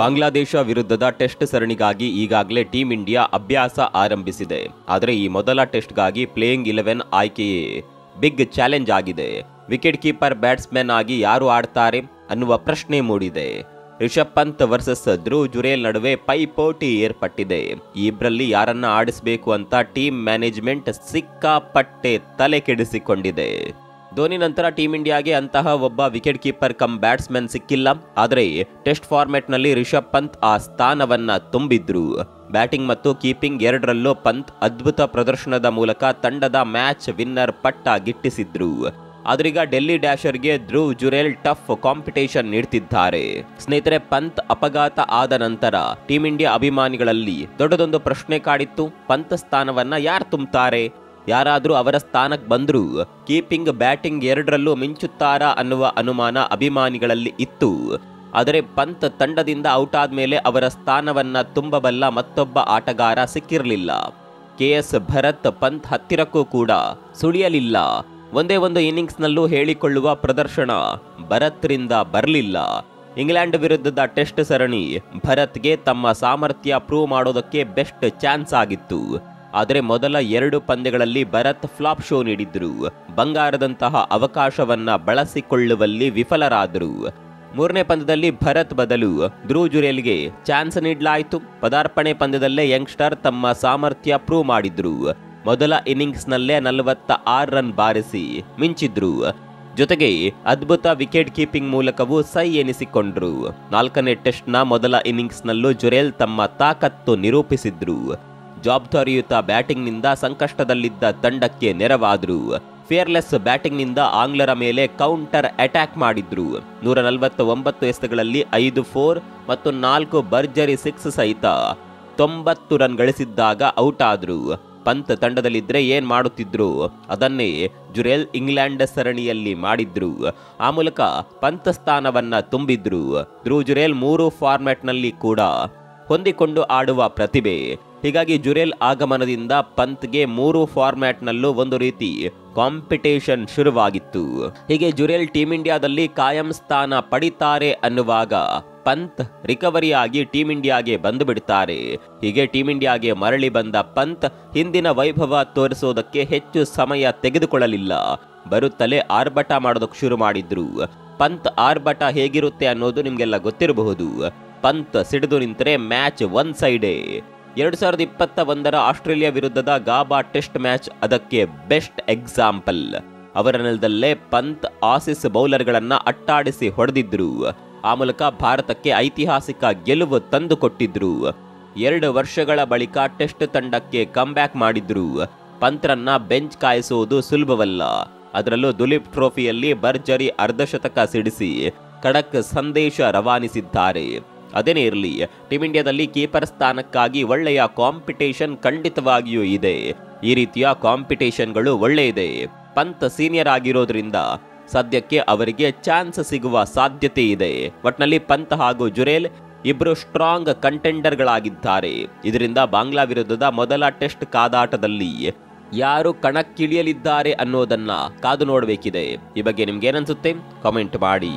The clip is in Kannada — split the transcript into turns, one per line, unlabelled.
ಬಾಂಗ್ಲಾದೇಶ ವಿರುದ್ಧದ ಟೆಸ್ಟ್ ಸರಣಿಗಾಗಿ ಈಗಾಗಲೇ ಟೀಂ ಇಂಡಿಯಾ ಅಭ್ಯಾಸ ಆರಂಭಿಸಿದೆ. ಆದರೆ ಈ ಮೊದಲ ಟೆಸ್ಟ್ಗಾಗಿ ಪ್ಲೇಯಿಂಗ್ 11 ಆಯ್ಕೆಯೇ ಬಿಗ್ ಚಾಲೆಂಜ್ ಆಗಿದೆ. ವಿಕೆಟ್ ಕೀಪರ್ ಬ್ಯಾಟ್ಸ್ಮನ್ ಆಗಿ ಯಾರು ಆಡ್ತಾರೆ ಅನ್ನುವ ಪ್ರಶ್ನೆ ಮೂಡಿದೆ. ರಿಷಬ್ ಪಂತ್ ವರ್ಸಸ್ ಧ್ರುವ್ ಜುರೇಲ್ ನಡುವೆ ಪೈಪೋಟಿ ಏರ್ಪಟ್ಟಿದೆ. ಈ ಇಬ್ಬರಲ್ಲಿ ಯಾರನ್ನ ಆಡಿಸಬೇಕು ಅಂತ ಟೀಮ್ ಮ್ಯಾನೇಜ್ಮೆಂಟ್ ಸಿಕ್ಕಾಪಟ್ಟೆ ತಲೆ ಕೆಡಿಸಿಕೊಂಡಿದೆ. ಧೋನಿ ನಂತರ ಟೀಂ ಇಂಡಿಯಾಗೆ ಅಂತಹ ಒಬ್ಬ ವಿಕೆಟ್ ಕೀಪರ್ ಕಮ್ ಬ್ಯಾಟ್ಸ್ಮನ್ ಸಿಕ್ಕಿಲ್ಲ. ಆದರೆ ಟೆಸ್ಟ್ ಫಾರ್ಮೆಟ್ನಲ್ಲಿ ರಿಷಬ್ ಪಂತ್ ಆ ಸ್ಥಾನವನ್ನ ತುಂಬಿದ್ರು. ಬ್ಯಾಟಿಂಗ್ ಮತ್ತು ಕೀಪಿಂಗ್ ಎರಡರಲ್ಲೂ ಪಂತ್ ಅದ್ಭುತ ಪ್ರದರ್ಶನದ ಮೂಲಕ ತಂಡದ ಮ್ಯಾಚ್ ವಿನ್ನರ್ ಪಟ್ಟ ಗಿಟ್ಟಿಸಿದ್ರು. ಆದ್ರೀಗ ಡೆಲ್ಲಿ ಡ್ಯಾಶರ್ಗೆ ಧ್ರುವ್ ಜುರೇಲ್ ಟಫ್ ಕಾಂಪಿಟೇಷನ್ ನೀಡ್ತಿದ್ದಾರೆ. ಸ್ನೇಹಿತರೆ, ಪಂತ್ ಅಪಘಾತ ಆದ ನಂತರ ಟೀಂ ಇಂಡಿಯಾ ಅಭಿಮಾನಿಗಳಲ್ಲಿ ದೊಡ್ಡದೊಂದು ಪ್ರಶ್ನೆ ಕಾಡಿತ್ತು. ಪಂತ್ ಸ್ಥಾನವನ್ನ ಯಾರು ತುಂಬುತ್ತಾರೆ? ಯಾರಾದರೂ ಅವರ ಸ್ಥಾನಕ್ಕೆ ಬಂದರೂ ಕೀಪಿಂಗ್ ಬ್ಯಾಟಿಂಗ್ ಎರಡರಲ್ಲೂ ಮಿಂಚುತ್ತಾರಾ ಅನ್ನುವ ಅನುಮಾನ ಅಭಿಮಾನಿಗಳಲ್ಲಿ ಇತ್ತು. ಆದರೆ ಪಂತ್ ತಂಡದಿಂದ ಔಟ್ ಆದ್ಮೇಲೆ ಅವರ ಸ್ಥಾನವನ್ನ ತುಂಬಬಲ್ಲ ಮತ್ತೊಬ್ಬ ಆಟಗಾರ ಸಿಕ್ಕಿರಲಿಲ್ಲ. KS ಭರತ್ ಪಂತ್ ಹತ್ತಿರಕ್ಕೂ ಕೂಡ ಸುಳಿಯಲಿಲ್ಲ. ಒಂದೇ ಒಂದು ಇನ್ನಿಂಗ್ಸ್ನಲ್ಲೂ ಹೇಳಿಕೊಳ್ಳುವ ಪ್ರದರ್ಶನ ಭರತ್ರಿಂದ ಬರಲಿಲ್ಲ. ಇಂಗ್ಲೆಂಡ್ ವಿರುದ್ಧದ ಟೆಸ್ಟ್ ಸರಣಿ ಭರತ್ಗೆ ತಮ್ಮ ಸಾಮರ್ಥ್ಯ ಪ್ರೂವ್ ಮಾಡೋದಕ್ಕೆ ಬೆಸ್ಟ್ ಚಾನ್ಸ್ ಆಗಿತ್ತು. ಆದರೆ ಮೊದಲ 2 ಪಂದ್ಯಗಳಲ್ಲಿ ಭರತ್ ಫ್ಲಾಪ್ ಶೋ ನೀಡಿದ್ರು. ಬಂಗಾರದಂತಹ ಅವಕಾಶವನ್ನ ಬಳಸಿಕೊಳ್ಳುವಲ್ಲಿ ವಿಫಲರಾದರು. 3ನೇ ಪಂದ್ಯದಲ್ಲಿ ಭರತ್ ಬದಲು ಧ್ರುವ್ ಜುರೇಲ್ಗೆ ಚಾನ್ಸ್ ನೀಡಲಾಯಿತು. ಪದಾರ್ಪಣೆ ಪಂದ್ಯದಲ್ಲೇ ಯಂಗ್ಸ್ಟರ್ ತಮ್ಮ ಸಾಮರ್ಥ್ಯ ಪ್ರೂವ್ ಮಾಡಿದ್ರು. ಮೊದಲ ಇನ್ನಿಂಗ್ಸ್ನಲ್ಲೇ 46 ರನ್ ಬಾರಿಸಿ ಮಿಂಚಿದ್ರು. ಜೊತೆಗೆ ಅದ್ಭುತ ವಿಕೆಟ್ ಕೀಪಿಂಗ್ ಮೂಲಕವೂ ಸೈ ಎನಿಸಿಕೊಂಡ್ರು. 4ನೇ ಟೆಸ್ಟ್ನ ಮೊದಲ ಇನ್ನಿಂಗ್ಸ್ನಲ್ಲೂ ಜುರೇಲ್ ತಮ್ಮ ತಾಕತ್ತು ನಿರೂಪಿಸಿದ್ರು. ಜವಾಬ್ದಾರಿಯುತ ಬ್ಯಾಟಿಂಗ್ನಿಂದ ಸಂಕಷ್ಟದಲ್ಲಿದ್ದ ತಂಡಕ್ಕೆ ನೆರವಾದ್ರು. ಫಿಯರ್ಲೆಸ್ ಬ್ಯಾಟಿಂಗ್ನಿಂದ ಆಂಗ್ಲರ ಮೇಲೆ ಕೌಂಟರ್ ಅಟ್ಯಾಕ್ ಮಾಡಿದ್ರು. 149 ಎಸೆತಗಳಲ್ಲಿ 5 4 ಮತ್ತು 4 ಭರ್ಜರಿ 6 ಸಹಿತ 90 ರನ್ ಗಳಿಸಿದ್ದಾಗ ಔಟ್ ಆದ್ರು. ಪಂತ್ ತಂಡದಲ್ಲಿದ್ರೆ ಏನ್ ಮಾಡುತ್ತಿದ್ರು ಅದನ್ನೇ ಜುರೇಲ್ ಇಂಗ್ಲೆಂಡ್ ಸರಣಿಯಲ್ಲಿ ಮಾಡಿದ್ರು. ಆ ಮೂಲಕ ಪಂತ್ ಸ್ಥಾನವನ್ನ ತುಂಬಿದ್ರು. ಧ್ರುವ್ ಜುರೇಲ್ 3 ಫಾರ್ಮ್ಯಾಟ್ನಲ್ಲಿ ಕೂಡ ಹೊಂದಿಕೊಂಡು ಆಡುವ ಪ್ರತಿಭೆ. ಹೀಗಾಗಿ ಜುರೇಲ್ ಆಗಮನದಿಂದ ಪಂತ್ಗೆ 3 ಫಾರ್ಮ್ಯಾಟ್ನಲ್ಲೂ ಒಂದು ರೀತಿ ಕಾಂಪಿಟೇಷನ್ ಶುರುವಾಗಿತ್ತು. ಹೀಗೆ ಜುರೇಲ್ ಟೀಂ ಇಂಡಿಯಾದಲ್ಲಿ ಕಾಯಂ ಸ್ಥಾನ ಪಡಿತಾರೆ ಅನ್ನುವಾಗ ಪಂತ್ ರಿಕವರಿ ಆಗಿ ಟೀಂ ಇಂಡಿಯಾಗೆ ಬಂದು ಬಿಡ್ತಾರೆ. ಹೀಗೆ ಟೀಂ ಇಂಡಿಯಾಗೆ ಮರಳಿ ಬಂದ ಪಂತ್ ಹಿಂದಿನ ವೈಭವ ತೋರಿಸೋದಕ್ಕೆ ಹೆಚ್ಚು ಸಮಯ ತೆಗೆದುಕೊಳ್ಳಲಿಲ್ಲ. ಬರುತ್ತಲೇ ಆರ್ಭಟ ಮಾಡೋದಕ್ಕೆ ಶುರು ಮಾಡಿದ್ರು. ಪಂತ್ ಆರ್ಭಟ ಹೇಗಿರುತ್ತೆ ಅನ್ನೋದು ನಿಮ್ಗೆಲ್ಲ ಗೊತ್ತಿರಬಹುದು. ಪಂತ್ ಸಿಡಿದು ನಿಂತರೆ ಮ್ಯಾಚ್ ಒನ್ ಸೈಡೇ. 2021 ಆಸ್ಟ್ರೇಲಿಯಾ ವಿರುದ್ಧದ ಗಾಬಾ ಟೆಸ್ಟ್ ಮ್ಯಾಚ್ ಅದಕ್ಕೆ ಬೆಸ್ಟ್ ಎಕ್ಸಾಂಪಲ್. ಅವರ ನೆಲದಲ್ಲೇ ಪಂತ್ ಆಸೀಸ್ ಬೌಲರ್ಗಳನ್ನ ಅಟ್ಟಾಡಿಸಿ ಹೊಡೆದಿದ್ರು. ಆ ಮೂಲಕ ಭಾರತಕ್ಕೆ ಐತಿಹಾಸಿಕ ಗೆಲುವು ತಂದುಕೊಟ್ಟಿದ್ರು. 2 ವರ್ಷಗಳ ಬಳಿಕ ಟೆಸ್ಟ್ ತಂಡಕ್ಕೆ ಕಮ್ಬ್ಯಾಕ್ ಮಾಡಿದ್ರು. ಪಂತ್ರನ್ನ ಬೆಂಚ್ ಕಾಯಿಸುವುದು ಸುಲಭವಲ್ಲ. ಅದರಲ್ಲೂ ದುಲೀಪ್ ಟ್ರೋಫಿಯಲ್ಲಿ ಭರ್ಜರಿ ಅರ್ಧಶತಕ ಸಿಡಿಸಿ ಖಡಕ್ ಸಂದೇಶ ರವಾನಿಸಿದ್ದಾರೆ. ಅದೇನೇ ಇರಲಿ, ಟೀಂ ಇಂಡಿಯಾದಲ್ಲಿ ಕೀಪರ್ ಸ್ಥಾನಕ್ಕಾಗಿ ಒಳ್ಳೆಯ ಕಾಂಪಿಟೇಷನ್ ಖಂಡಿತವಾಗಿಯೂ ಇದೆ. ಈ ರೀತಿಯ ಕಾಂಪಿಟೇಷನ್ಗಳು ಒಳ್ಳೆಯದೇ. ಪಂತ್ ಸೀನಿಯರ್ ಆಗಿರೋದ್ರಿಂದ ಸದ್ಯಕ್ಕೆ ಅವರಿಗೆ ಚಾನ್ಸ್ ಸಿಗುವ ಸಾಧ್ಯತೆ ಇದೆ. ಒಟ್ನಲ್ಲಿ ಪಂತ್ ಹಾಗೂ ಜುರೇಲ್ ಇಬ್ರು ಸ್ಟ್ರಾಂಗ್ ಕಂಟೆಂಡರ್ಗಳಾಗಿದ್ದಾರೆ. ಇದರಿಂದ ಬಾಂಗ್ಲಾ ವಿರುದ್ಧದ ಮೊದಲ ಟೆಸ್ಟ್ ಕಾದಾಟದಲ್ಲಿ ಯಾರು ಕಣಕ್ಕಿಳಿಯಲಿದ್ದಾರೆ ಅನ್ನೋದನ್ನ ಕಾದು ನೋಡಬೇಕಿದೆ. ಈ ಬಗ್ಗೆ ನಿಮ್ಗೇನನ್ಸುತ್ತೆ ಕಾಮೆಂಟ್ ಮಾಡಿ.